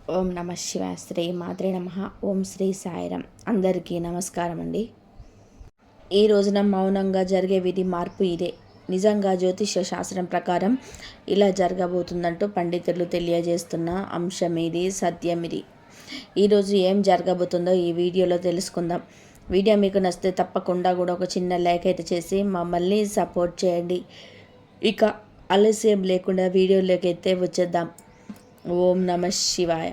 ఓం నమ శివాయ. శ్రీ మాత్రే నమ. ఓం శ్రీ సాయిరం. అందరికీ నమస్కారం అండి. ఈ రోజున మౌనంగా జరిగే విధి మార్పు ఇదే. నిజంగా జ్యోతిష్య శాస్త్రం ప్రకారం ఇలా జరగబోతుందంటూ పండితులు తెలియజేస్తున్న అంశం ఇది, సత్యం ఇది. ఈరోజు ఏం జరగబోతుందో ఈ వీడియోలో తెలుసుకుందాం. వీడియో మీకు నచ్చితే తప్పకుండా కూడా ఒక చిన్న లైక్ అయితే చేసి మమ్మల్ని సపోర్ట్ చేయండి. ఇక ఆలస్యం లేకుండా వీడియోలోకి అయితే వచ్చేద్దాం. ఓం నమ శివాయ.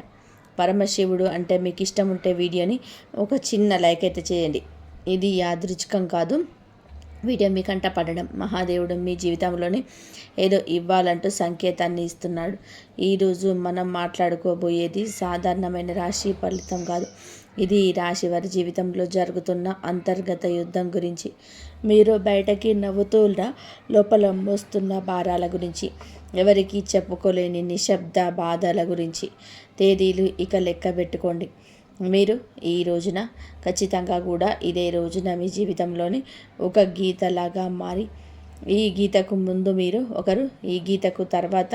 పరమశివుడు అంటే మీకు ఇష్టం ఉంటే వీడియోని ఒక చిన్న లైక్ అయితే చేయండి. ఇది యాదృచ్ఛికం కాదు. వీడియో మీ కంట పడడం మహాదేవుడు మీ జీవితంలోనే ఏదో ఇవ్వాలంటూ సంకేతాన్ని ఇస్తున్నాడు. ఈరోజు మనం మాట్లాడుకోబోయేది సాధారణమైన రాశి ఫలితం కాదు. ఇది ఈ రాశి వారి జీవితంలో జరుగుతున్న అంతర్గత యుద్ధం గురించి, మీరు బయటకి నవ్వుతూ లోపల మోస్తున్న భారాల గురించి, ఎవరికి చెప్పుకోలేని నిశ్శబ్ద బాధల గురించి. తేదీలు ఇక లెక్క పెట్టుకోండి. మీరు ఈ రోజున ఖచ్చితంగా కూడా ఇదే రోజున మీ జీవితంలోని ఒక గీతలాగా మారి, ఈ గీతకు ముందు మీరు ఒకరు, ఈ గీతకు తర్వాత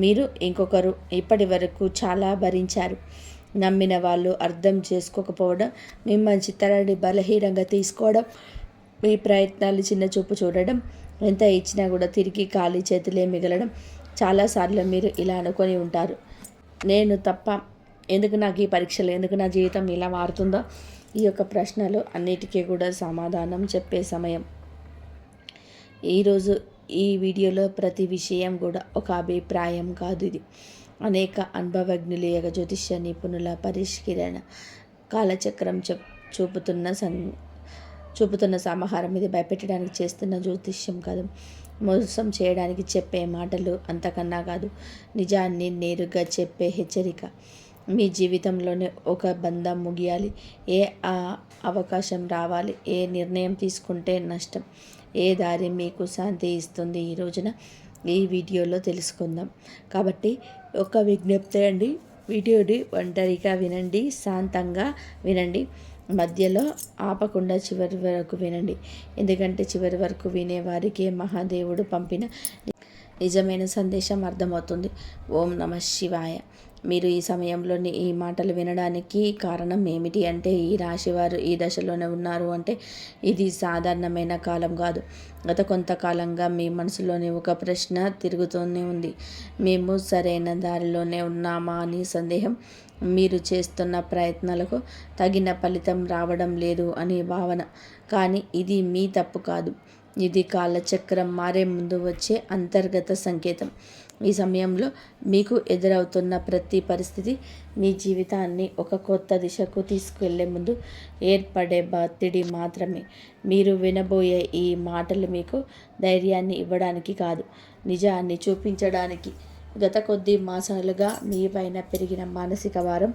మీరు ఇంకొకరు. ఇప్పటి వరకు చాలా భరించారు. నమ్మిన వాళ్ళు అర్థం చేసుకోకపోవడం, మిమ్మల్ని చిత్తరాన్ని బలహీనంగా తీసుకోవడం, మీ ప్రయత్నాలు చిన్న చూపు చూడడం, ఎంత ఇచ్చినా కూడా తిరిగి ఖాళీ చేతులే మిగలడం. చాలాసార్లు మీరు ఇలా అనుకొని ఉంటారు, నేను తప్ప, ఎందుకు నాకు ఈ పరీక్షలు, ఎందుకు నా జీవితం ఇలా మారుతుందో. ఈ యొక్క ప్రశ్నలు అన్నిటికీ కూడా సమాధానం చెప్పే సమయం. ఈరోజు ఈ వీడియోలో ప్రతి విషయం కూడా ఒక అభిప్రాయం కాదు. ఇది అనేక అనుభవజ్ఞుల జ్యోతిష్య నిపుణుల పరిష్కరణ కాలచక్రం చూపుతున్న సమాహారం. ఇది భయపెట్టడానికి చేస్తున్న జ్యోతిష్యం కాదు, మోసం చేయడానికి చెప్పే మాటలు అంతకన్నా కాదు. నిజాన్ని నేరుగా చెప్పే హెచ్చరిక. మీ జీవితంలోనే ఒక బంధం ముగియాలి, ఏ అవకాశం రావాలి, ఏ నిర్ణయం తీసుకుంటే నష్టం, ఏ దారి మీకు శాంతి ఇస్తుంది, ఈ రోజున ఈ వీడియోలో తెలుసుకుందాం. కాబట్టి ఒక విజ్ఞప్తి అండి, వీడియోని ఒంటరిగా వినండి, శాంతంగా వినండి, మధ్యలో ఆపకుండా చివరి వరకు వినండి. ఎందుకంటే చివరి వరకు వినేవారికి మహాదేవుడు పంపిన నిజమైన సందేశం అర్థమవుతుంది. ఓం నమ శివాయ. మీరు ఈ సమయంలోని ఈ మాటలు వినడానికి కారణం ఏమిటి అంటే, ఈ రాశివారు ఈ దశలోనే ఉన్నారు అంటే ఇది సాధారణమైన కాలం కాదు. గత కొంతకాలంగా మీ మనసులోని ఒక ప్రశ్న తిరుగుతూనే ఉంది. మేము సరైన దారిలోనే ఉన్నామా అని సందేహం, మీరు చేస్తున్న ప్రయత్నాలకు తగిన ఫలితం రావడం లేదు అని భావన. కానీ ఇది మీ తప్పు కాదు, ఇది కాలచక్రం మారే ముందు వచ్చే అంతర్గత సంకేతం. ఈ సమయంలో మీకు ఎదురవుతున్న ప్రతి పరిస్థితి మీ జీవితాన్ని ఒక కొత్త దిశకు తీసుకువెళ్లే ముందు ఏర్పడే ఒత్తిడి మాత్రమే. మీరు వినబోయే ఈ మాటలు మీకు ధైర్యాన్ని ఇవ్వడానికి కాదు, నిజాన్ని చూపించడానికి. గత కొద్ది మాసాలుగా మీ పైన పెరిగిన మానసిక భారం.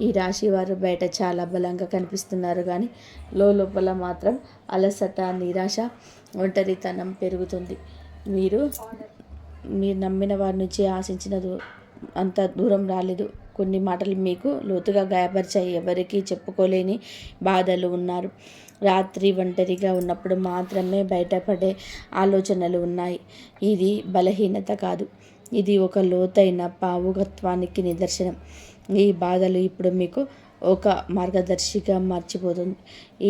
ఈ రాశి వారు బయట చాలా బలంగా కనిపిస్తున్నారు, కానీ లోపల మాత్రం అలసట, నిరాశ, ఒంటరితనం పెరుగుతుంది. మీరు నమ్మిన వారి నుంచి ఆశించినది అంత దూరం రాలేదు. కొన్ని మాటలు మీకు లోతుగా గాయపరిచాయి. ఎవరికి చెప్పుకోలేని బాధలు ఉన్నారు. రాత్రి ఒంటరిగా ఉన్నప్పుడు మాత్రమే బయటపడే ఆలోచనలు ఉన్నాయి. ఇది బలహీనత కాదు, ఇది ఒక లోతైన పావుగత్వానికి నిదర్శనం. ఈ బాధలు ఇప్పుడు మీకు ఒక మార్గదర్శిగా మర్చిపోతుంది.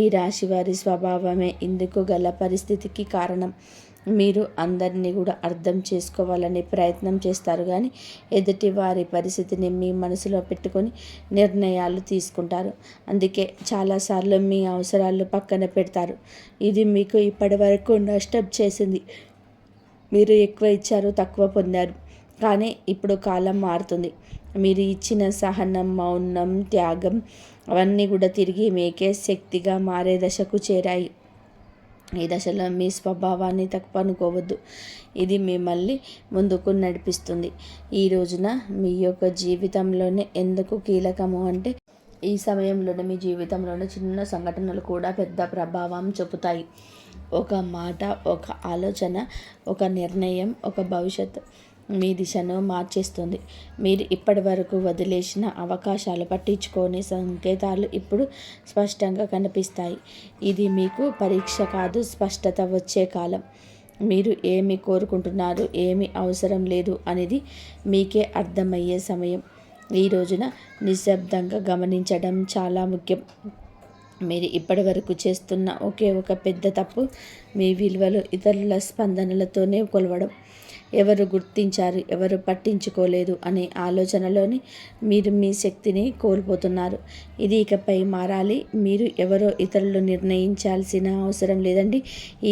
ఈ రాశి వారి స్వభావమే ఇందుకు గల పరిస్థితికి కారణం. మీరు అందరినీ కూడా అర్థం చేసుకోవాలని ప్రయత్నం చేస్తారు, కానీ ఎదుటి వారి పరిస్థితిని మీ మనసులో పెట్టుకొని నిర్ణయాలు తీసుకుంటారు. అందుకే చాలాసార్లు మీ అవసరాలు పక్కన పెడతారు. ఇది మీకు ఇప్పటి వరకు నష్టం చేసింది. మీరు ఎక్కువ ఇచ్చారు, తక్కువ పొందారు. కానీ ఇప్పుడు కాలం మారుతుంది. మీరు ఇచ్చిన సహనం, మౌనం, త్యాగం అవన్నీ కూడా తిరిగి మీకే శక్తిగా మారే దశకు చేరాయి. ఈ దశలో మీ స్వభావాన్ని తక్కువ అనుకోవద్దు, ఇది మిమ్మల్ని ముందుకు నడిపిస్తుంది. ఈ రోజున మీ యొక్క జీవితంలోనే ఎందుకు కీలకము అంటే, ఈ సమయంలోనే మీ జీవితంలోని చిన్న సంఘటనలు కూడా పెద్ద ప్రభావం చూపుతాయి. ఒక మాట, ఒక ఆలోచన, ఒక నిర్ణయం, ఒక భవిష్యత్తు మీ దిశను మార్చేస్తుంది. మీరు ఇప్పటి వరకు వదిలేసిన అవకాశాలు, పట్టించుకోని సంకేతాలు ఇప్పుడు స్పష్టంగా కనిపిస్తాయి. ఇది మీకు పరీక్ష కాదు, స్పష్టత వచ్చే కాలం. మీరు ఏమి కోరుకుంటున్నారు, ఏమి అవసరం లేదు అనేది మీకే అర్థమయ్యే సమయం. ఈ రోజున నిశ్శబ్దంగా గమనించడం చాలా ముఖ్యం. మీరు ఇప్పటివరకు చేస్తున్న ఒకే ఒక పెద్ద తప్పు మీ విలువలు ఇతరుల స్పందనలతోనే కొలవడం. ఎవరు గుర్తించారు, ఎవరు పట్టించుకోలేదు అనే ఆలోచనలోని మీరు మీ శక్తిని కోల్పోతున్నారు. ఇది ఇకపై మారాలి. మీరు ఎవరో ఇతరులు నిర్ణయించాల్సిన అవసరం లేదండి.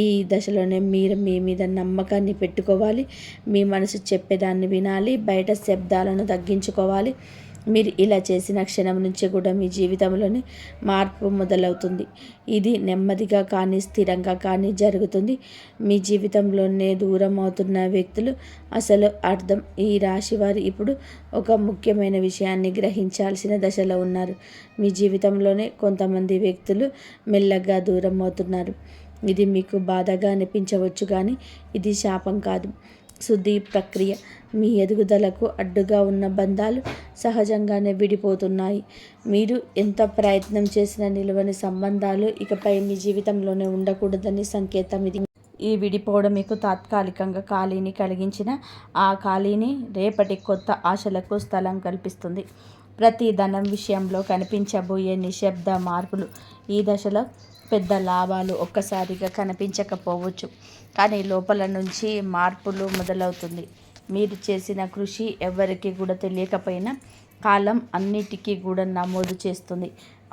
ఈ దశలోనే మీరు మీ మీద నమ్మకాన్ని పెట్టుకోవాలి. మీ మనసు చెప్పేదాన్ని వినాలి. బయట శబ్దాలను తగ్గించుకోవాలి. మీరు ఇలా చేసిన క్షణం నుంచి కూడా మీ జీవితంలోని మార్పు మొదలవుతుంది. ఇది నెమ్మదిగా కానీ స్థిరంగా కానీ జరుగుతుంది. మీ జీవితంలోనే దూరం అవుతున్న వ్యక్తులు అసలు అర్థం. ఈ రాశి వారు ఇప్పుడు ఒక ముఖ్యమైన విషయాన్ని గ్రహించాల్సిన దశలో ఉన్నారు. మీ జీవితంలోనే కొంతమంది వ్యక్తులు మెల్లగా దూరం అవుతున్నారు. ఇది మీకు బాధగా అనిపించవచ్చు, కానీ ఇది శాపం కాదు, శుద్ధి ప్రక్రియ. మీ ఎదుగుదలకు అడ్డుగా ఉన్న బంధాలు సహజంగానే విడిపోతున్నాయి. మీరు ఎంత ప్రయత్నం చేసినా నిలవని సంబంధాలు ఇకపై మీ జీవితంలోనే ఉండకూడదని సంకేతం ఇది. ఈ విడిపోవడం మీకు తాత్కాలికంగా ఖాళీని కలిగించిన ఆ ఖాళీని రేపటి కొత్త ఆశలకు స్థలం కల్పిస్తుంది. ప్రతి ధనం విషయంలో కనిపించబోయే నిశ్శబ్ద మార్పులు ఈ దశలో పెద్ద లాభాలు ఒక్కసారిగా కనిపించకపోవచ్చు, కానీ లోపల నుంచి మార్పులు మొదలవుతుంది. మీరు చేసిన కృషి ఎవరికి కూడా తెలియకపోయినా కాలం అన్నిటికీ కూడా నమోదు చేస్తుంది.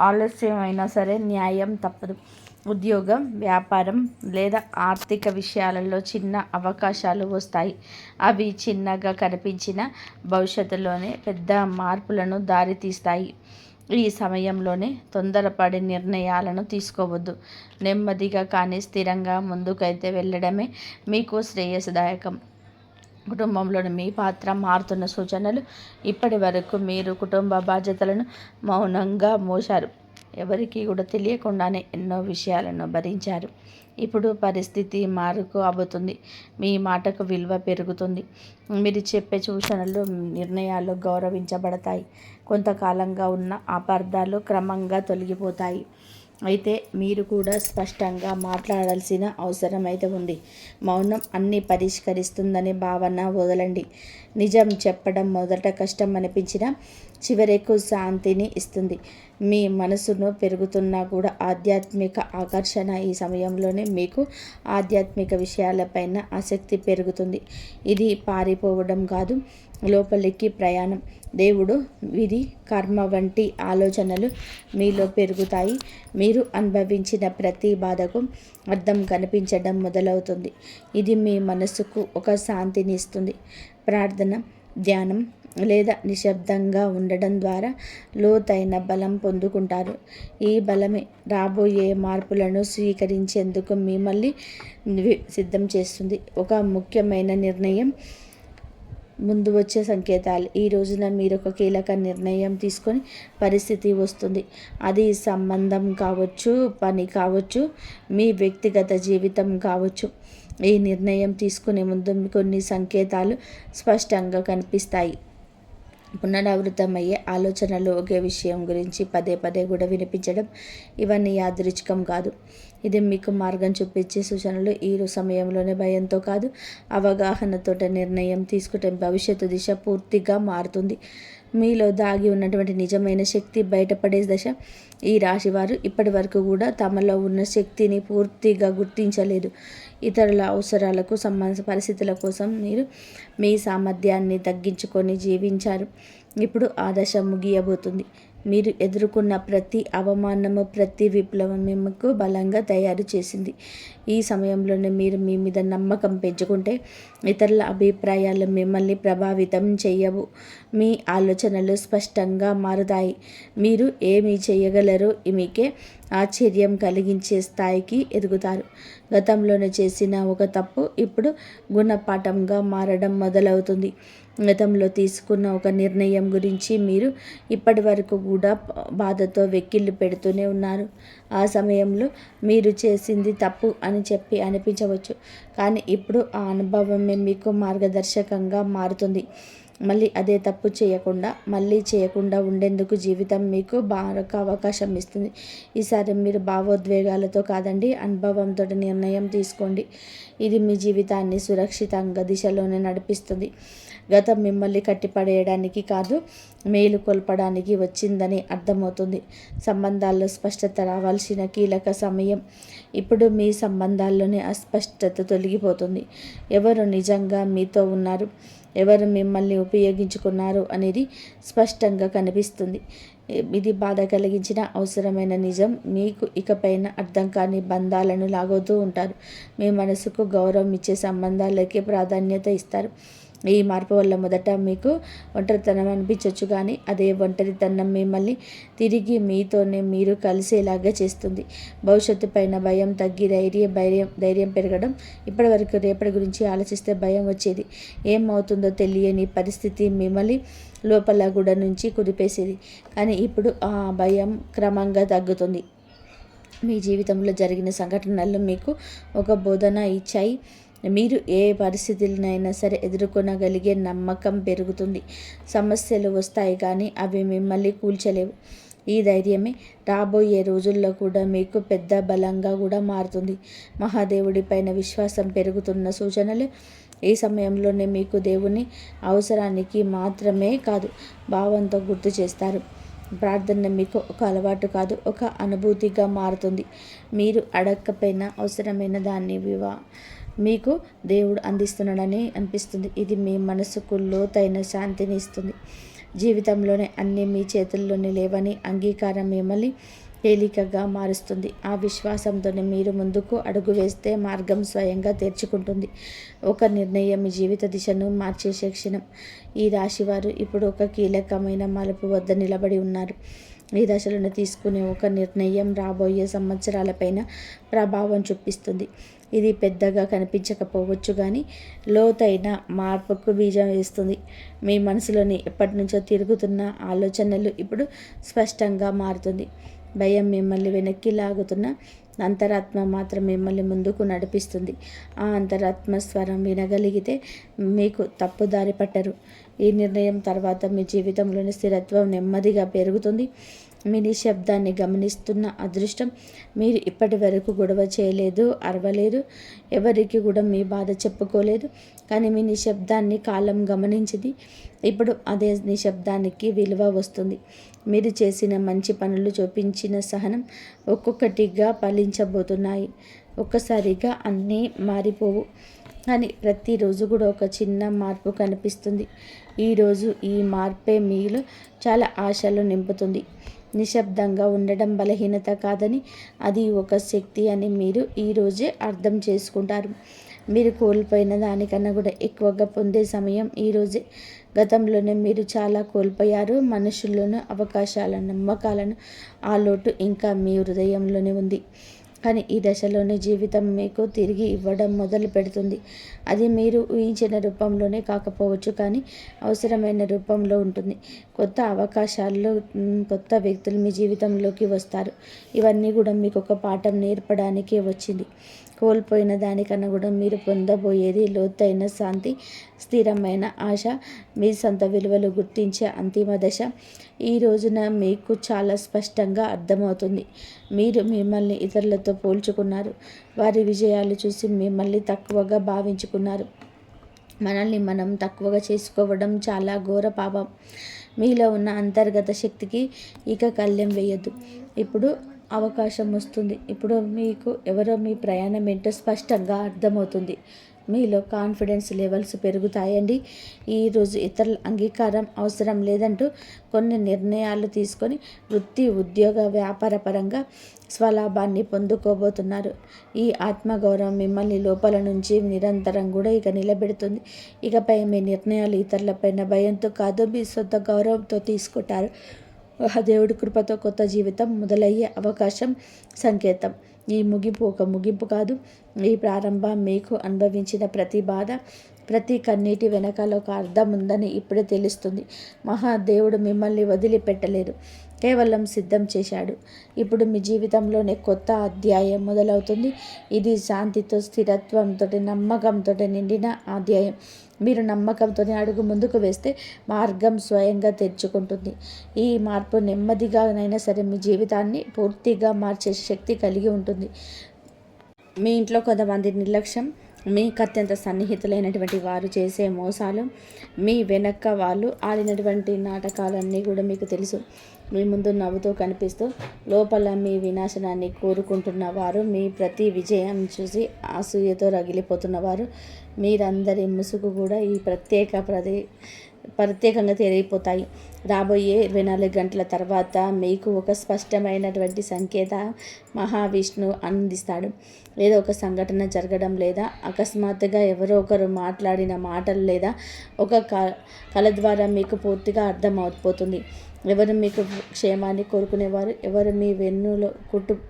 ఆలస్యం అయినా సరే న్యాయం తప్పదు. ఉద్యోగం, వ్యాపారం లేదా ఆర్థిక విషయాలలో చిన్న అవకాశాలు వస్తాయి. అవి చిన్నగా కనిపించిన భవిష్యత్తులోనే పెద్ద మార్పులను దారితీస్తాయి. ఈ సమయంలోనే తొందరపడి నిర్ణయాలను తీసుకోవద్దు. నెమ్మదిగా కానీ స్థిరంగా ముందుకైతే వెళ్ళడమే మీకు శ్రేయస్దాయకం. కుటుంబంలోని మీ పాత్ర మారుతున్న సూచనలు. ఇప్పటి వరకు మీరు కుటుంబ బాధ్యతలను మౌనంగా మోశారు. ఎవరికీ కూడా తెలియకుండానే ఎన్నో విషయాలను భరించారు. ఇప్పుడు పరిస్థితి మారుకు అబ్బుతుంది. మీ మాటకు విలువ పెరుగుతుంది. మీరు చెప్పే సూచనలు, నిర్ణయాలు గౌరవించబడతాయి. కొంతకాలంగా ఉన్న అపార్థాలు క్రమంగా తొలగిపోతాయి. అయితే మీరు కూడా స్పష్టంగా మాట్లాడాల్సిన అవసరం అయితే ఉంది. మౌనం అన్నీ పరిష్కరిస్తుందనే భావన వదలండి. నిజం చెప్పడం మొదట కష్టం అనిపించినా చివరకు శాంతిని ఇస్తుంది. మీ మనసును పెరుగుతున్నా కూడా ఆధ్యాత్మిక ఆకర్షణ. ఈ సమయంలోనే మీకు ఆధ్యాత్మిక విషయాలపైన ఆసక్తి పెరుగుతుంది. ఇది పారిపోవడం కాదు, లోపలికి ప్రయాణం. దేవుడు, విధి, కర్మ వంటి ఆలోచనలు మీలో పెరుగుతాయి. మీరు అనుభవించిన ప్రతి బాధకు అర్థం కనిపించడం మొదలవుతుంది. ఇది మీ మనసుకు ఒక శాంతిని ఇస్తుంది. ప్రార్థన, ధ్యానం లేదా నిశ్శబ్దంగా ఉండడం ద్వారా లోతైన బలం పొందుకుంటారు. ఈ బలమే రాబోయే మార్పులను స్వీకరించేందుకు మిమ్మల్ని సిద్ధం చేస్తుంది. ఒక ముఖ్యమైన నిర్ణయం ముందు వచ్చే సంకేతాలు. ఈ రోజున మీరు ఒక కీలక నిర్ణయం తీసుకొని పరిస్థితి వస్తుంది. అది సంబంధం కావచ్చు, పని కావచ్చు, మీ వ్యక్తిగత జీవితం కావచ్చు. ఈ నిర్ణయం తీసుకునే ముందు కొన్ని సంకేతాలు స్పష్టంగా కనిపిస్తాయి. పునరావృతమయ్యే ఆలోచనలు, ఒకే విషయం గురించి పదే పదే కూడా వినిపించడం, ఇవన్నీ యాదృచ్ఛికం కాదు. ఇది మీకు మార్గం చూపించే సూచనలు. ఈ సమయంలోనే భయంతో కాదు, అవగాహనతో నిర్ణయం తీసుకుంటే భవిష్యత్తు దిశ పూర్తిగా మారుతుంది. మీలో దాగి ఉన్నటువంటి నిజమైన శక్తి బయటపడే దశ. ఈ రాశివారు ఇప్పటి వరకు కూడా తమలో ఉన్న శక్తిని పూర్తిగా గుర్తించలేదు. ఇతరుల అవసరాలకు సంబంధించిన పరిస్థితుల కోసం మీరు మీ సామర్థ్యాన్ని తగ్గించుకొని జీవించారు. ఇప్పుడు ఆ దశ ముగియబోతుంది. మీరు ఎదుర్కొన్న ప్రతి అవమానము, ప్రతి విప్లవం మీకు బలంగా తయారు చేసింది. ఈ సమయంలోనే మీరు మీ మీద నమ్మకం పెంచుకుంటే ఇతరుల అభిప్రాయాలు మిమ్మల్ని ప్రభావితం చేయవు. మీ ఆలోచనలు స్పష్టంగా మారుతాయి. మీరు ఏమి చేయగలరో మీకే ఆశ్చర్యం కలిగించే స్థాయికి ఎదుగుతారు. గతంలోనే చేసిన ఒక తప్పు ఇప్పుడు గుణపాఠంగా మారడం మొదలవుతుంది. గతంలో తీసుకున్న ఒక నిర్ణయం గురించి మీరు ఇప్పటి వరకు కూడా బాధతో వెక్కిళ్ళు పెడుతూనే ఉన్నారు. ఆ సమయంలో మీరు చేసింది తప్పు అని చెప్పి అనిపించవచ్చు, కానీ ఇప్పుడు ఆ అనుభవమే మీకు మార్గదర్శకంగా మారుతుంది. మళ్ళీ అదే తప్పు చేయకుండా ఉండేందుకు జీవితం మీకు మరొక అవకాశం ఇస్తుంది. ఈసారి మీరు భావోద్వేగాలతో కాదండి, అనుభవంతో నిర్ణయం తీసుకోండి. ఇది మీ జీవితాన్ని సురక్షితంగా దిశలోనే నడిపిస్తుంది. గతం మిమ్మల్ని కట్టిపడేయడానికి కాదు, మేలు కొల్పడానికి వచ్చిందని అర్థమవుతుంది. సంబంధాల్లో స్పష్టత రావాల్సిన కీలక సమయం. ఇప్పుడు మీ సంబంధాల్లోనే అస్పష్టత తొలగిపోతుంది. ఎవరు నిజంగా మీతో ఉన్నారు, ఎవరు మిమ్మల్ని ఉపయోగించుకున్నారు అనేది స్పష్టంగా కనిపిస్తుంది. ఇది బాధ కలిగించిన అవసరమైన నిజం. మీకు ఇకపైన అర్థం కాని బంధాలను లాగవుతూ ఉంటారు. మీ మనసుకు గౌరవం ఇచ్చే సంబంధాలకే ప్రాధాన్యత ఇస్తారు. ఈ మార్పు వల్ల మొదట మీకు ఒంటరితనం అనిపించవచ్చు, కానీ అదే ఒంటరితనం మిమ్మల్ని తిరిగి మీతోనే మీరు కలిసేలాగా చేస్తుంది. భవిష్యత్తు పైన భయం తగ్గి ధైర్యం పెరగడం. ఇప్పటివరకు రేపటి గురించి ఆలోచిస్తే భయం వచ్చేది. ఏమవుతుందో తెలియని పరిస్థితి మిమ్మల్ని లోపల గుడ నుంచి కుదిపేసేది. కానీ ఇప్పుడు ఆ భయం క్రమంగా తగ్గుతుంది. మీ జీవితంలో జరిగిన సంఘటనలు మీకు ఒక బోధన ఇచ్చాయి. మీరు ఏ పరిస్థితులనైనా సరే ఎదుర్కొనగలిగే నమ్మకం పెరుగుతుంది. సమస్యలు వస్తాయి, కానీ అవి మిమ్మల్ని కూల్చలేవు. ఈ ధైర్యమే రాబోయే రోజుల్లో కూడా మీకు పెద్ద బలంగా కూడా మారుతుంది. మహాదేవుడి పైన విశ్వాసం పెరుగుతున్న సూచనలు. ఈ సమయంలోనే మీకు దేవుని అవసరానికి మాత్రమే కాదు, భావంతో గుర్తు చేస్తారు. ప్రార్థన మీకు ఒక అలవాటు కాదు, ఒక అనుభూతిగా మారుతుంది. మీరు అడగకపోయినా అవసరమైన దాన్ని మీకు దేవుడు అందిస్తున్నాడని అనిపిస్తుంది. ఇది మీ మనసుకు లోతైన శాంతిని ఇస్తుంది. జీవితంలోనే అన్నీ మీ చేతుల్లోనే లేవని అంగీకారం మిమ్మల్ని తేలికగా మారుస్తుంది. ఆ విశ్వాసంతోనే మీరు ముందుకు అడుగు వేస్తే మార్గం స్వయంగా తెరుచుకుంటుంది. ఒక నిర్ణయం మీ జీవిత దిశను మార్చేసే క్షణం. ఈ రాశివారు ఇప్పుడు ఒక కీలకమైన మలుపు వద్ద నిలబడి ఉన్నారు. ఈ దశలను తీసుకునే ఒక నిర్ణయం రాబోయే సంవత్సరాలపైన ప్రభావం చూపిస్తుంది. ఇది పెద్దగా కనిపించకపోవచ్చు, కానీ లోతైన మార్పుకు బీజం వేస్తుంది. మీ మనసులోని ఎప్పటి నుంచో తిరుగుతున్న ఆలోచనలు ఇప్పుడు స్పష్టంగా మారుతుంది. భయం మిమ్మల్ని వెనక్కి లాగుతున్న అంతరాత్మ మాత్రం మిమ్మల్ని ముందుకు నడిపిస్తుంది. ఆ అంతరాత్మ స్వరం వినగలిగితే మీకు తప్పుదారి పట్టరు. ఈ నిర్ణయం తర్వాత మీ జీవితంలోని స్థిరత్వం నెమ్మదిగా పెరుగుతుంది. మీ నిశ్శబ్దాన్ని గమనిస్తున్న అదృష్టం. మీరు ఇప్పటి వరకు గొడవ చేయలేదు, అరవలేదు, ఎవరికి కూడా మీ బాధ చెప్పుకోలేదు, కానీ మీ నిశ్శబ్దాన్ని కాలం గమనించింది. ఇప్పుడు అదే నిశ్శబ్దానికి విలువ వస్తుంది. మీరు చేసిన మంచి పనులు, చూపించిన సహనం ఒక్కొక్కటిగా ఫలించబోతున్నాయి. ఒక్కసారిగా అన్నీ మారిపోవు, కానీ ప్రతిరోజు కూడా ఒక చిన్న మార్పు కనిపిస్తుంది. ఈరోజు ఈ మార్పే మీలో చాలా ఆశలు నింపుతుంది. నిశ్శబ్దంగా ఉండడం బలహీనత కాదని, అది ఒక శక్తి అని మీరు ఈరోజే అర్థం చేసుకుంటారు. మీరు కోల్పోయిన దానికన్నా కూడా ఎక్కువగా పొందే సమయం ఈరోజే. గతంలోనే మీరు చాలా కోల్పోయారు, మనుషుల్లోనూ, అవకాశాలను, నమ్మకాలను. ఆ లోటు ఇంకా మీ హృదయంలోనే ఉంది. కానీ ఈ దశలోనే జీవితం మీకు తిరిగి ఇవ్వడం మొదలు పెడుతుంది. అది మీరు ఊహించిన రూపంలోనే కాకపోవచ్చు, కానీ అవసరమైన రూపంలో ఉంటుంది. కొత్త అవకాశాల్లో కొత్త వ్యక్తులు మీ జీవితంలోకి వస్తారు. ఇవన్నీ కూడా మీకు ఒక పాఠం నేర్పడానికే వచ్చింది. కోల్పోయిన దానికన్నా కూడా మీరు పొందబోయేది లోతైన శాంతి, స్థిరమైన ఆశ, మీ సొంత విలువలు గుర్తించే అంతిమ దశ. ఈ రోజున మీకు చాలా స్పష్టంగా అర్థమవుతుంది. మీరు మిమ్మల్ని ఇతరులతో పోల్చుకున్నారు, వారి విజయాలు చూసి మిమ్మల్ని తక్కువగా భావించుకున్నారు. మనల్ని మనం తక్కువగా చేసుకోవడం చాలా ఘోర పాపం. మీలో ఉన్న అంతర్గత శక్తికి ఇక కళ్ళెం వేయద్దు. ఇప్పుడు అవకాశం వస్తుంది. ఇప్పుడు మీకు ఎవరో మీ ప్రయాణం ఏంటో స్పష్టంగా అర్థమవుతుంది. మీలో కాన్ఫిడెన్స్ లెవెల్స్ పెరుగుతాయండి. ఈరోజు ఇతరుల అంగీకారం అవసరం లేదంటూ కొన్ని నిర్ణయాలు తీసుకొని వృత్తి, ఉద్యోగ, వ్యాపార పరంగా స్వలాభాన్ని పొందుకోబోతున్నారు. ఈ ఆత్మగౌరవం మిమ్మల్ని లోపల నుంచి నిరంతరం కూడా ఇక నిలబెడుతుంది. ఇకపై మీ నిర్ణయాలు ఇతరులపైన భయంతో కాదు, మీ సొంత గౌరవంతో తీసుకుంటారు. దేవుడి కృపతో కొత్త జీవితం మొదలయ్యే అవకాశం సంకేతం. ఈ ముగింపు ఒక ముగింపు కాదు, ఈ ప్రారంభం. మీకు అనుభవించిన ప్రతి బాధ, ప్రతి కన్నీటి వెనకాల ఒక అర్థం ఉందని ఇప్పుడే తెలుస్తుంది. మహాదేవుడు మిమ్మల్ని వదిలిపెట్టలేదు, కేవలం సిద్ధం చేశాడు. ఇప్పుడు మీ జీవితంలోనే కొత్త అధ్యాయం మొదలవుతుంది. ఇది శాంతితో, స్థిరత్వంతో, నమ్మకంతో నిండిన అధ్యాయం. మీరు నమ్మకంతో అడుగు ముందుకు వేస్తే మార్గం స్వయంగా తెరుచుకుంటుంది. ఈ మార్పు నెమ్మదిగానైనా సరే మీ జీవితాన్ని పూర్తిగా మార్చే శక్తి కలిగి ఉంటుంది. మీ ఇంట్లో కొంతమంది నిర్లక్ష్యం, మీకు అత్యంత సన్నిహితులైనటువంటి వారు చేసే మోసాలు, మీ వెనక వాళ్ళు ఆడినటువంటి నాటకాలన్నీ కూడా మీకు తెలుసు. మీ ముందు నవ్వుతూ కనిపిస్తూ లోపల మీ వినాశనాన్ని కోరుకుంటున్న వారు, మీ ప్రతి విజయం చూసి అసూయతో రగిలిపోతున్నవారు, మీరందరి ముసుగు కూడా ఈ ప్రత్యేకంగా తెలియపోతాయి. రాబోయే 24 గంటల తర్వాత మీకు ఒక స్పష్టమైనటువంటి సంకేత మహావిష్ణువు అందిస్తాడు. ఏదో ఒక సంఘటన జరగడం, లేదా అకస్మాత్తుగా ఎవరో ఒకరు మాట్లాడిన మాటలు, లేదా ఒక కళ ద్వారా మీకు పూర్తిగా అర్థం అయిపోతుంది ఎవరు మీకు క్షేమాన్ని కోరుకునేవారు, ఎవరు మీ వెన్నులో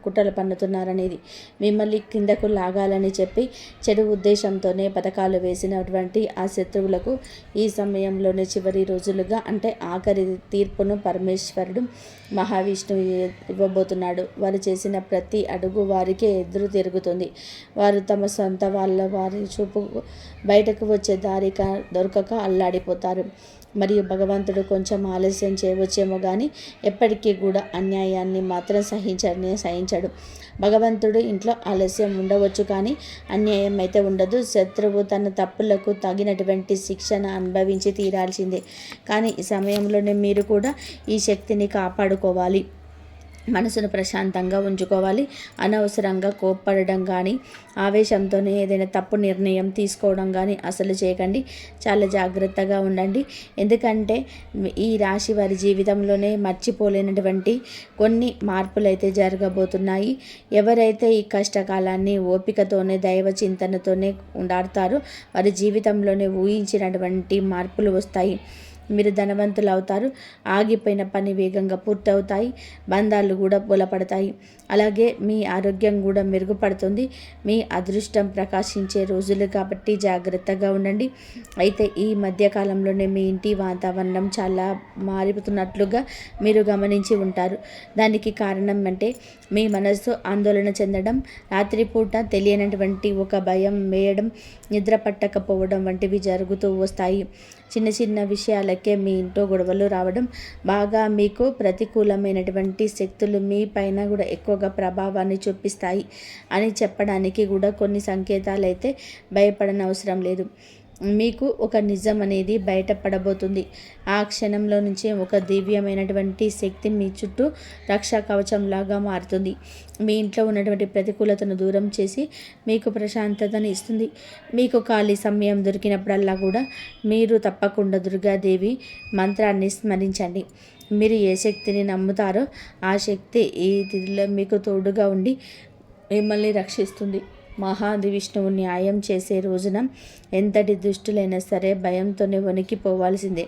కుట్రలు పన్నుతున్నారనేది. మిమ్మల్ని కిందకు లాగాలని చెప్పి చెడు ఉద్దేశంతోనే పథకాలు వేసినటువంటి ఆ శత్రువులకు ఈ సమయంలోనే చివరి రోజులుగా, అంటే ఆఖరి తీర్పును పరమేశ్వరుడు మహావిష్ణువు ఇవ్వబోతున్నాడు. వారు చేసిన ప్రతి అడుగు వారికే ఎదురు తిరుగుతుంది. వారు తమ సొంత వారి చూపు బయటకు వచ్చే దారి దొరకక అల్లాడిపోతారు. మరియు భగవంతుడు కొంచెం ఆలస్యం చేయవచ్చేమో కానీ ఎప్పటికీ కూడా అన్యాయాన్ని మాత్రం సహించడు. భగవంతుడు ఇంట్లో ఆలస్యం ఉండవచ్చు కానీ అన్యాయం అయితే ఉండదు. శత్రువు తన తప్పులకు తగినటువంటి శిక్షణ అనుభవించి తీరాల్సిందే. కానీ ఈ సమయంలోనే మీరు కూడా ఈ శక్తిని కాపాడుకోవాలి. మనసును ప్రశాంతంగా ఉంచుకోవాలి. అనవసరంగా కోప్పడడం కానీ, ఆవేశంతోనే ఏదైనా తప్పు నిర్ణయం తీసుకోవడం కానీ అసలు చేయకండి. చాలా జాగ్రత్తగా ఉండండి. ఎందుకంటే ఈ రాశి వారి జీవితంలోనే మర్చిపోలేనటువంటి కొన్ని మార్పులు అయితే జరగబోతున్నాయి. ఎవరైతే ఈ కష్టకాలాన్ని ఓపికతోనే, దైవ చింతనతోనే ఉండాడతారో వారి జీవితంలోనే ఊహించినటువంటి మార్పులు వస్తాయి. మీరు ధనవంతులు అవుతారు. ఆగిపోయిన పని వేగంగా పూర్తవుతాయి. బంధాలు కూడా బలపడతాయి. అలాగే మీ ఆరోగ్యం కూడా మెరుగుపడుతుంది. మీ అదృష్టం ప్రకాశించే రోజులు కాబట్టి జాగ్రత్తగా ఉండండి. అయితే ఈ మధ్యకాలంలోనే మీ ఇంటి వాతావరణం చాలా మారిపోతున్నట్లుగా మీరు గమనించి ఉంటారు. దానికి కారణం అంటే మీ మనసు ఆందోళన చెందడం, రాత్రిపూట తెలియనటువంటి ఒక భయం వేయడం, నిద్ర పట్టకపోవడం వంటివి జరుగుతూ వస్తాయి. చిన్న చిన్న విషయాలకే మీ ఇంట్లో గొడవలు రావడం, బాగా మీకు ప్రతికూలమైనటువంటి శక్తులు మీ పైన కూడా ఎక్కువగా ప్రభావాన్ని చూపిస్తాయి అని చెప్పడానికి కూడా కొన్ని సంకేతాలు అయితే భయపడనవసరం లేదు. మీకు ఒక నిజం అనేది బయటపడబోతుంది. ఆ క్షణంలో నుంచే ఒక దివ్యమైనటువంటి శక్తి మీ చుట్టూ రక్షా కవచంలాగా మారుతుంది. మీ ఇంట్లో ఉన్నటువంటి ప్రతికూలతను దూరం చేసి మీకు ప్రశాంతతను ఇస్తుంది. మీకు ఖాళీ సమయం దొరికినప్పుడల్లా కూడా మీరు తప్పకుండా దుర్గాదేవి మంత్రాన్ని స్మరించండి. మీరు ఏ శక్తిని నమ్ముతారో ఆ శక్తి ఈ తిథిలో మీకు తోడుగా ఉండి మిమ్మల్ని రక్షిస్తుంది. మహాది విష్ణువు న్యాయం చేసే రోజున ఎంతటి దుష్టులైనా సరే భయంతోనే వణికిపోవాల్సిందే.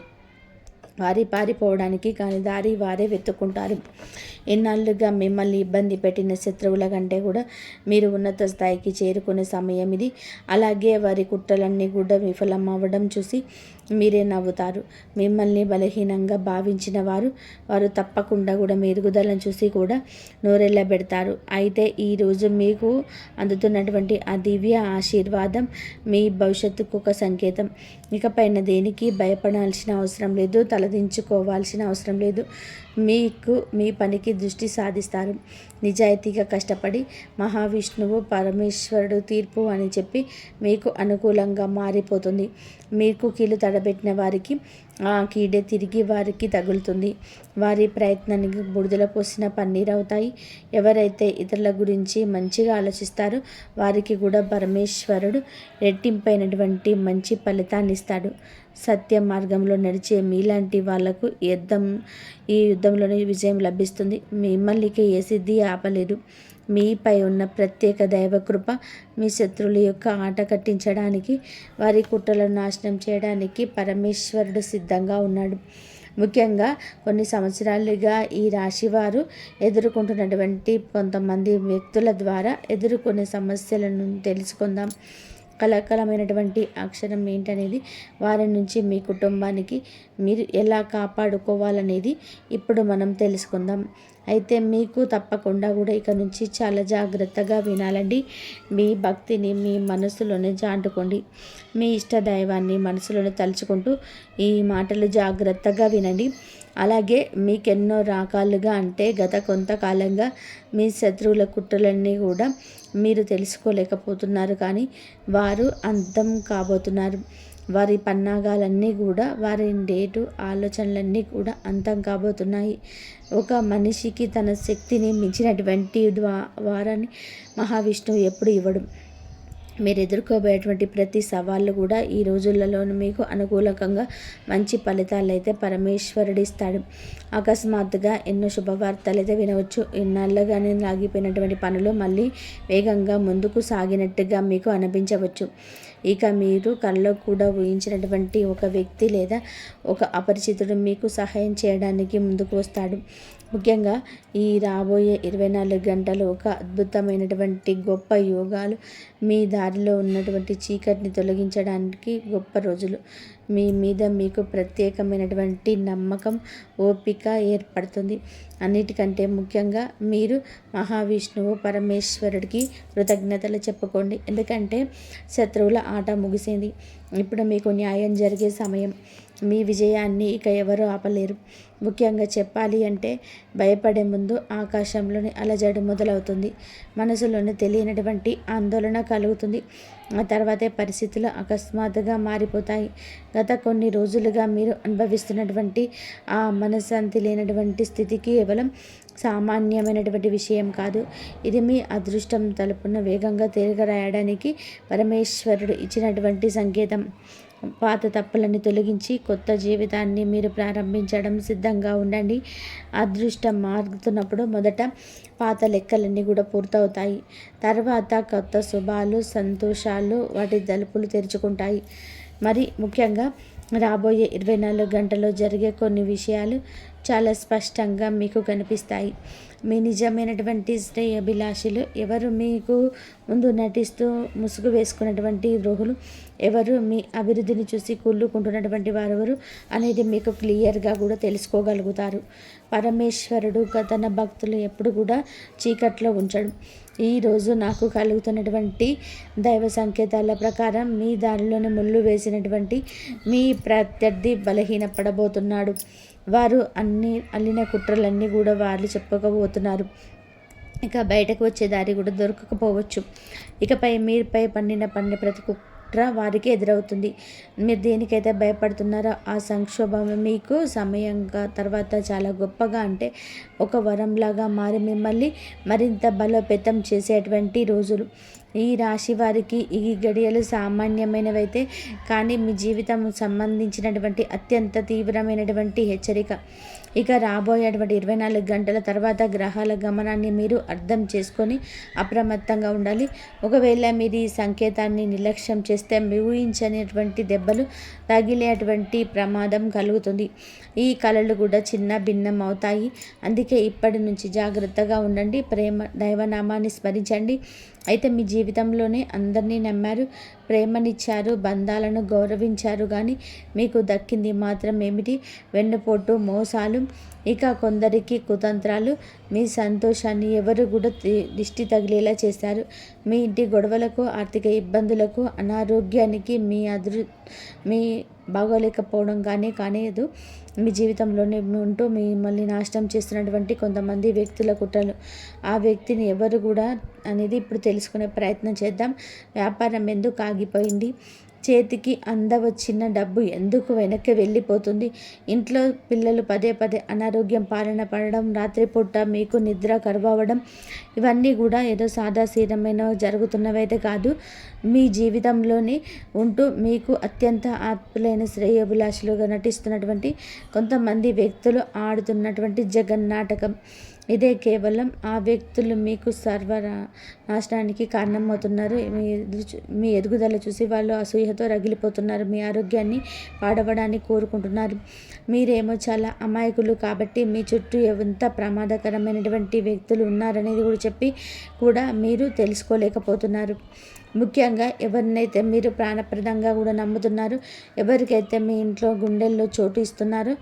వారి పారిపోవడానికి కానీ దారి వారే వెతుక్కుంటారు. ఎన్నాళ్ళుగా మిమ్మల్ని ఇబ్బంది పెట్టిన శత్రువుల కంటే కూడా మీరు ఉన్నత స్థాయికి చేరుకునే సమయం ఇది. అలాగే వారి కుట్రలన్నీ కూడా విఫలం అవ్వడం చూసి మీరే నవ్వుతారు. మిమ్మల్ని బలహీనంగా భావించిన వారు తప్పకుండా కూడా మీ ఎదుగుదలను చూసి కూడా నోరెళ్ళబెడతారు. అయితే ఈరోజు మీకు అందుతున్నటువంటి ఆ దివ్య ఆశీర్వాదం మీ భవిష్యత్తుకు ఒక సంకేతం. ఇకపైన దేనికి భయపడాల్సిన అవసరం లేదు, తలదించుకోవాల్సిన అవసరం లేదు. మీకు మీ పనికి దృష్టి సాధిస్తారు. నిజాయితీగా కష్టపడి మహావిష్ణువు పరమేశ్వరుడు తీర్పు అని చెప్పి మీకు అనుకూలంగా మారిపోతుంది. మీకు కీలు తడబెట్టిన వారికి ఆ కీడే తిరిగి వారికి తగులుతుంది. వారి ప్రయత్నానికి బుడిదల పోసిన పన్నీరు అవుతాయి. ఎవరైతే ఇతరుల గురించి మంచిగా ఆలోచిస్తారో వారికి కూడా పరమేశ్వరుడు రెట్టింపైనటువంటి మంచి ఫలితాన్ని ఇస్తాడు. సత్య మార్గంలో నడిచే మీలాంటి వాళ్లకు ఈ యుద్ధంలోనే విజయం లభిస్తుంది. మిమ్మల్ని ఏ సిద్ధి ఆపలేదు. మీపై ఉన్న ప్రత్యేక దైవకృప మీ శత్రువుల యొక్క ఆట కట్టించడానికి, వారి కుట్రలను నాశనం చేయడానికి పరమేశ్వరుడు సిద్ధంగా ఉన్నాడు. ముఖ్యంగా కొన్ని సంవత్సరాలుగా ఈ రాశివారు ఎదుర్కొంటున్నటువంటి కొంతమంది వ్యక్తుల ద్వారా ఎదుర్కొనే సమస్యలను తెలుసుకుందాం. కలకలమైనటువంటి అక్షరం ఏంటనేది, వారి నుంచి మీ కుటుంబానికి మీరు ఎలా కాపాడుకోవాలనేది ఇప్పుడు మనం తెలుసుకుందాం. అయితే మీకు తప్పకుండా కూడా ఇక నుంచి చాలా జాగ్రత్తగా వినాలండి. మీ భక్తిని మీ మనసులోనే చాటుకోండి. మీ ఇష్ట దైవాన్ని మనసులోనే తలుచుకుంటూ ఈ మాటలు జాగ్రత్తగా వినండి. అలాగే మీకెన్నో రకాలుగా అంటే గత కొంతకాలంగా మీ శత్రువుల కుట్రలన్నీ కూడా మీరు తెలుసుకోలేకపోతున్నారు, కానీ వారు అంతం కాబోతున్నారు. వారి పన్నాగాలన్నీ కూడా, వారి ఆలోచనలన్నీ కూడా అంతం కాబోతున్నాయి. ఒక మనిషికి తన శక్తిని మించినటువంటి వారాన్ని మహావిష్ణువు ఎప్పుడు ఇవ్వడు. మీరు ఎదుర్కోబోయేటువంటి ప్రతి సవాళ్ళు కూడా ఈ రోజులలోనూ మీకు అనుకూలంగా మంచి ఫలితాలు అయితే పరమేశ్వరుడు ఇస్తాడు. అకస్మాత్తుగా ఎన్నో శుభవార్తలు అయితే వినవచ్చు. ఇన్నాళ్ళుగానే ఆగిపోయినటువంటి పనులు మళ్ళీ వేగంగా ముందుకు సాగినట్టుగా మీకు అనిపించవచ్చు. ఇక మీరు కల్లో కూడా ఊహించినటువంటి ఒక వ్యక్తి లేదా ఒక అపరిచితుడు మీకు సహాయం చేయడానికి ముందుకు వస్తాడు. ముఖ్యంగా ఈ రాబోయే 24 గంటలు ఒక అద్భుతమైనటువంటి గొప్ప యోగాలు, మీ దారిలో ఉన్నటువంటి చీకటిని తొలగించడానికి గొప్ప రోజులు. మీ మీద మీకు ప్రత్యేకమైనటువంటి నమ్మకం, ఓపిక ఏర్పడుతుంది. అన్నిటికంటే ముఖ్యంగా మీరు మహావిష్ణువు పరమేశ్వరుడికి కృతజ్ఞతలు చెప్పుకోండి. ఎందుకంటే శత్రువుల ఆట ముగిసింది. ఇప్పుడు మీకు న్యాయం జరిగే సమయం. మీ విజయాన్ని ఇక ఎవరు ఆపలేరు. ముఖ్యంగా చెప్పాలి అంటే భయపడే ముందు ఆకాశంలోని అలజడి మొదలవుతుంది. మనసులోని తెలియనటువంటి ఆందోళన కలుగుతుంది. ఆ తర్వాతే పరిస్థితులు అకస్మాత్తుగా మారిపోతాయి. గత కొన్ని రోజులుగా మీరు అనుభవిస్తున్నటువంటి ఆ మనశ్శాంతి లేనటువంటి స్థితి కేవలం సామాన్యమైనటువంటి విషయం కాదు. ఇది మీ అదృష్టం తలుపున వేగంగా తిరగరాయడానికి పరమేశ్వరుడు ఇచ్చినటువంటి సంకేతం. పాత తప్పులని తొలగించి కొత్త జీవితాన్ని మీరు ప్రారంభించడం సిద్ధంగా ఉండండి. అదృష్టం మారుతున్నప్పుడు మొదట పాత లెక్కలన్నీ కూడా పూర్తవుతాయి. తర్వాత కొత్త శుభాలు, సంతోషాలు వాటి తలుపులు తెరుచుకుంటాయి. మరి ముఖ్యంగా రాబోయే 24 గంటల్లో జరిగే కొన్ని విషయాలు చాలా స్పష్టంగా మీకు కనిపిస్తాయి. మీ నిజమైనటువంటి శ్రేయోభిలాషులు ఎవరు, మీకు ముందు నటిస్తూ ముసుగు వేసుకున్నటువంటి ద్రోహులు ఎవరు, మీ అభివృద్ధిని చూసి కుళ్ళుకుంటున్నటువంటి వారెవరు అనేది మీకు క్లియర్గా కూడా తెలుసుకోగలుగుతారు. పరమేశ్వరుడు తన భక్తులు ఎప్పుడు కూడా చీకట్లో ఉంచడు. ఈరోజు నాకు కలుగుతున్నటువంటి దైవ సంకేతాల ప్రకారం మీ దారిలోని ముళ్ళు వేసినటువంటి మీ ప్రత్యర్థి బలహీనపడబోతున్నాడు. వారు అల్లిన కుట్రలన్నీ కూడా వాళ్ళు చెప్పకపోతున్నారు. ఇక బయటకు వచ్చే దారి కూడా దొరకకపోవచ్చు. ఇకపై మీపై పన్నిన ప్రతి కుట్ర వారికి ఎదురవుతుంది. మీరు దేనికైతే భయపడుతున్నారో ఆ సంక్షోభం మీకు సమయంగా తర్వాత చాలా గొప్పగా, అంటే ఒక వరంలాగా మారి మిమ్మల్ని మరింత బలోపేతం చేసేటువంటి రోజులు. ఈ రాశి వారికి ఈ గడియలు సామాన్యమైనవైతే కానీ మీ జీవితం సంబంధించినటువంటి అత్యంత తీవ్రమైనటువంటి హెచ్చరిక. ఇక రాబోయేటువంటి 24 గంటల తర్వాత గ్రహాల గమనాన్ని మీరు అర్థం చేసుకొని అప్రమత్తంగా ఉండాలి. ఒకవేళ మీరు ఈ సంకేతాన్ని నిర్లక్ష్యం చేస్తే ఊహించనిటువంటి దెబ్బలు తగిలేటువంటి ప్రమాదం కలుగుతుంది. ఈ కళలు కూడా చిన్న భిన్నం అవుతాయి. అందుకే ఇప్పటి నుంచి జాగ్రత్తగా ఉండండి. దైవనామాన్ని స్మరించండి. అయితే మీ జీవితంలోనే అందరినీ నమ్మారు, ప్రేమనిచ్చారు, బంధాలను గౌరవించారు, కానీ మీకు దక్కింది మాత్రం ఏమిటి? వెన్నుపోటు, మోసాలు, ఇక కొందరికి కుతంత్రాలు. మీ సంతోషాన్ని ఎవరు కూడా దిష్టి తగిలేలా చేశారు. మీ ఇంటి గొడవలకు, ఆర్థిక ఇబ్బందులకు, అనారోగ్యానికి మీ బాగోలేకపోవడం కానేదు. మీ జీవితంలోనే ఉంటూ మిమ్మల్ని నాశనం చేస్తున్నటువంటి కొంతమంది వ్యక్తుల కుట్రలు. ఆ వ్యక్తిని ఎవరు కూడా అనేది ఇప్పుడు తెలుసుకునే ప్రయత్నం చేద్దాం. వ్యాపారం ఎందుకు ఆగిపోయింది? చేతికి అందవచ్చిన డబ్బు ఎందుకు వెనక్కి వెళ్ళిపోతుంది? ఇంట్లో పిల్లలు పదే అనారోగ్యం పాలన పడడం, రాత్రిపూట మీకు నిద్ర కరువవడం, ఇవన్నీ కూడా ఏదో సాదాసీదమైన జరుగుతున్నవైతే కాదు. మీ జీవితంలోని ఉంటూ మీకు అత్యంత ఆత్మలైన శ్రేయోభిలాషులుగా నటిస్తున్నటువంటి కొంతమంది వ్యక్తులు ఆడుతున్నటువంటి జగన్నాటకం. ఇదే కేవలం ఆ వ్యక్తులు మీకు నాశనానికి కారణమవుతున్నారు. మీ ఎదుగుదల చూసి వాళ్ళు అసూయతో రగిలిపోతున్నారు. మీ ఆరోగ్యాన్ని పాడవడానికి కోరుకుంటున్నారు. మీరేమో చాలా అమాయకులు కాబట్టి మీ చుట్టూ ఎంత ప్రమాదకరమైనటువంటి వ్యక్తులు ఉన్నారనేది కూడా చెప్పి కూడా మీరు తెలుసుకోలేకపోతున్నారు. ముఖ్యంగా ఎవరినైతే మీరు ప్రాణప్రదంగా కూడా నమ్ముతున్నారు, ఎవరికైతే మీ ఇంట్లో గుండెల్లో చోటు ఇస్తున్నారో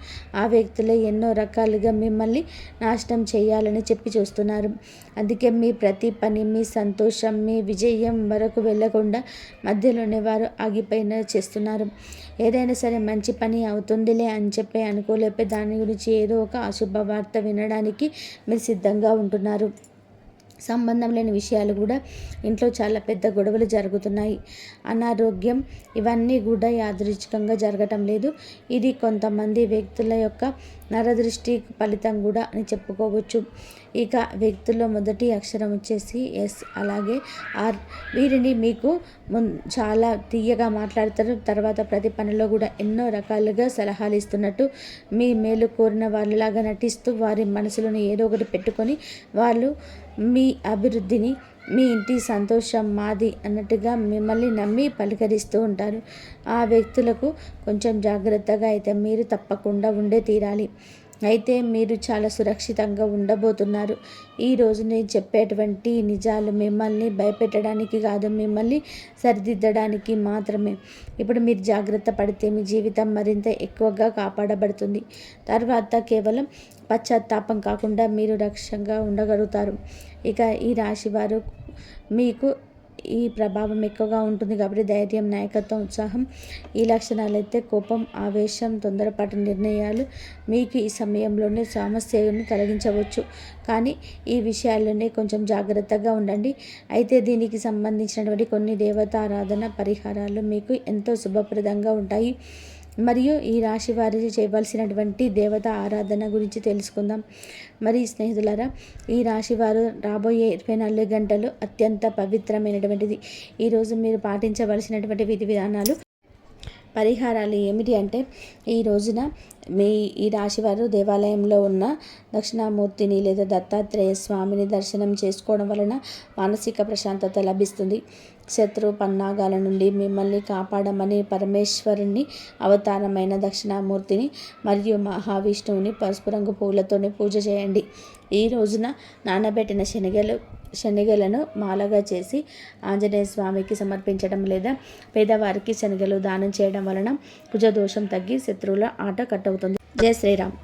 ఆ వ్యక్తులే ఎన్నో రకాలుగా మిమ్మల్ని నాశనం చేయాలని చెప్పి చూస్తున్నారు. అందుకే మీ ప్రతి పని, మీ సంతోషం, మీ విజయం వరకు వెళ్ళకుండా మధ్యలోనే వారు ఆగిపోయిన చేస్తున్నారు. ఏదైనా సరే మంచి పని అవుతుందిలే అని చెప్పి అనుకోలేపే దాని గురించి ఏదో ఒక అశుభ వార్త వినడానికి మీరు సిద్ధంగా ఉంటున్నారు. సంబంధం లేని విషయాలు కూడా ఇంట్లో చాలా పెద్ద గొడవలు జరుగుతున్నాయి. అనారోగ్యం ఇవన్నీ కూడా యాదృచ్ఛికంగా జరగటం లేదు. ఇది కొంతమంది వ్యక్తుల యొక్క నరదృష్టి ఫలితం కూడా అని చెప్పుకోవచ్చు. ఇక వ్యక్తుల్లో మొదటి అక్షరం వచ్చేసి ఎస్, అలాగే ఆర్. వీరిని మీకు చాలా తీయగా మాట్లాడతారు. తర్వాత ప్రతి పనిలో కూడా ఎన్నో రకాలుగా సలహాలు ఇస్తున్నట్టు, మీ మేలు కోరిన వాళ్ళలాగా నటిస్తూ వారి మనసులోని ఏదో ఒకటి పెట్టుకొని వాళ్ళు మీ అభివృద్ధిని, మీ ఇంటి సంతోషం మాది అన్నట్టుగా మిమ్మల్ని నమ్మి పలకరిస్తూ ఉంటారు. ఆ వ్యక్తులకు కొంచెం జాగ్రత్తగా అయితే మీరు తప్పకుండా ఉండే తీరాలి. అయితే మీరు చాలా సురక్షితంగా ఉండబోతున్నారు. ఈరోజు నేను చెప్పేటువంటి నిజాలు మిమ్మల్ని భయపెట్టడానికి కాదు, మిమ్మల్ని సరిదిద్దడానికి మాత్రమే. ఇప్పుడు మీరు జాగ్రత్త పడితే మీ జీవితం మరింత ఎక్కువగా కాపాడబడుతుంది. తర్వాత కేవలం పశ్చాత్తాపం కాకుండా మీరు రక్షంగా ఉండగలుగుతారు. ఇక ఈ రాశి వారు మీకు ఈ ప్రభావం ఎక్కువగా ఉంటుంది కాబట్టి ధైర్యం, నాయకత్వం, ఉత్సాహం ఈ లక్షణాలు అయితే కోపం, ఆవేశం, తొందరపాటు నిర్ణయాలు మీకు ఈ సమయంలోనే సమస్యను తొలగించవచ్చు. కానీ ఈ విషయాల్లోనే కొంచెం జాగ్రత్తగా ఉండండి. అయితే దీనికి సంబంధించినటువంటి కొన్ని దేవతారాధన పరిహారాలు మీకు ఎంతో శుభప్రదంగా ఉంటాయి. మరియు ఈ రాశి వారి చేయవలసినటువంటి దేవత ఆరాధన గురించి తెలుసుకుందాం. మరి స్నేహితులారా, ఈ రాశి వారు రాబోయే 24 గంటలు అత్యంత పవిత్రమైనటువంటిది. ఈరోజు మీరు పాటించవలసినటువంటి విధి విధానాలు, పరిహారాలు ఏమిటి అంటే, ఈ రోజున ఈ రాశివారు దేవాలయంలో ఉన్న దక్షిణామూర్తిని లేదా దత్తాత్రేయ స్వామిని దర్శనం చేసుకోవడం వలన మానసిక ప్రశాంతత లభిస్తుంది. శత్రు పన్నాగాల నుండి మిమ్మల్ని కాపాడమని పరమేశ్వరుని అవతారమైన దక్షిణామూర్తిని మరియు మహావిష్ణువుని పసుపు రంగు పూలతోనే పూజ చేయండి. ఈ రోజున నానబెట్టిన శనగలను మాలగా చేసి ఆంజనేయ స్వామికి సమర్పించడం లేదా పేదవారికి శనగలు దానం చేయడం వలన కుజదోషం తగ్గి శత్రువుల ఆట కట్టవుతుంది. జై శ్రీరామ్.